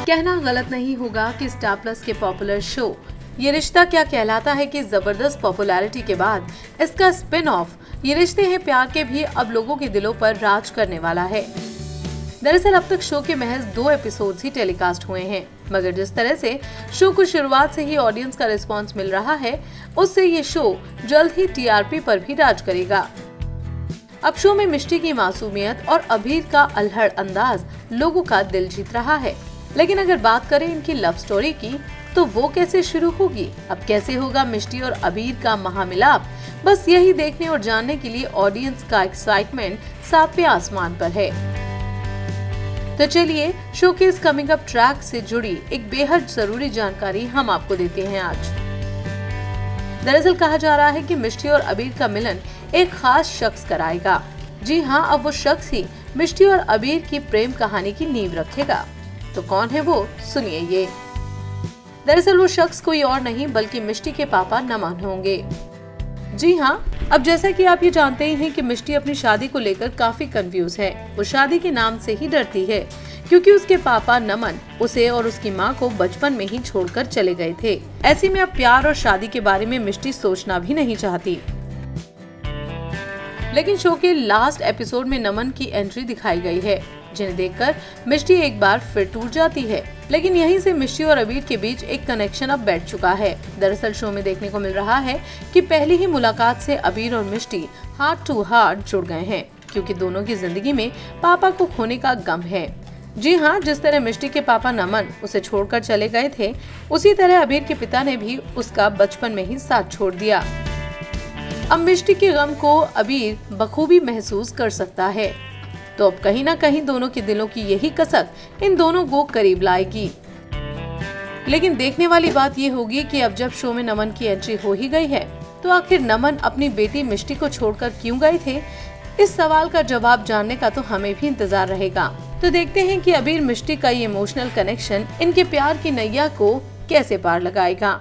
कहना गलत नहीं होगा कि स्टार प्लस के पॉपुलर शो ये रिश्ता क्या कहलाता है कि जबरदस्त पॉपुलैरिटी के बाद इसका स्पिन ऑफ ये रिश्ते हैं प्यार के भी अब लोगों के दिलों पर राज करने वाला है। दरअसल अब तक शो के महज 2 एपिसोड्स ही टेलीकास्ट हुए हैं, मगर जिस तरह से शो को शुरुआत से ही ऑडियंस का रिस्पांस मिल रहा है, उससे ये शो जल्द ही टीआरपी पर भी राज करेगा। अब शो में मिष्टी की मासूमियत और अबीर का अल्हड़ अंदाज लोगों का दिल जीत रहा है। लेकिन अगर बात करें इनकी लव स्टोरी की, तो वो कैसे शुरू होगी, अब कैसे होगा मिष्टी और अबीर का महामिलाप, बस यही देखने और जानने के लिए ऑडियंस का एक्साइटमेंट 7वें आसमान पर है। तो चलिए शो के इस कमिंग अप ट्रैक से जुड़ी एक बेहद जरूरी जानकारी हम आपको देते हैं आज। दरअसल कहा जा रहा है कि मिष्टी और अबीर का मिलन एक खास शख्स कराएगा। जी हाँ, अब वो शख्स ही मिष्टी और अबीर की प्रेम कहानी की नींव रखेगा। तो कौन है वो, सुनिए ये। दरअसल वो शख्स कोई और नहीं बल्कि मिष्टी के पापा नमन होंगे। जी हाँ, अब जैसा कि आप ये जानते ही हैं कि मिष्टी अपनी शादी को लेकर काफी कंफ्यूज है। वो शादी के नाम से ही डरती है क्योंकि उसके पापा नमन उसे और उसकी माँ को बचपन में ही छोड़कर चले गए थे। ऐसे में अब प्यार और शादी के बारे में मिष्टी सोचना भी नहीं चाहती। लेकिन शो के लास्ट एपिसोड में नमन की एंट्री दिखाई गई है, जिन्हें देखकर मिष्टी एक बार फिर टूट जाती है। लेकिन यहीं से मिष्टी और अबीर के बीच एक कनेक्शन अब बैठ चुका है। दरअसल शो में देखने को मिल रहा है कि पहली ही मुलाकात से अबीर और मिष्टी हार्ट टू हार्ट जुड़ गए हैं, क्योंकि दोनों की जिंदगी में पापा को खोने का गम है। जी हाँ, जिस तरह मिष्टी के पापा नमन उसे छोड़कर चले गए थे, उसी तरह अबीर के पिता ने भी उसका बचपन में ही साथ छोड़ दिया। अब मिष्टी के गम को अबीर बखूबी महसूस कर सकता है, तो अब कहीं ना कहीं दोनों के दिलों की यही कसक इन दोनों को करीब लाएगी। लेकिन देखने वाली बात ये होगी कि अब जब शो में नमन की एंट्री हो ही गई है, तो आखिर नमन अपनी बेटी मिष्टी को छोड़कर क्यों गए थे? इस सवाल का जवाब जानने का तो हमें भी इंतजार रहेगा। तो देखते हैं कि अबीर मिष्टी का ये इमोशनल कनेक्शन इनके प्यार की नैया को कैसे पार लगाएगा।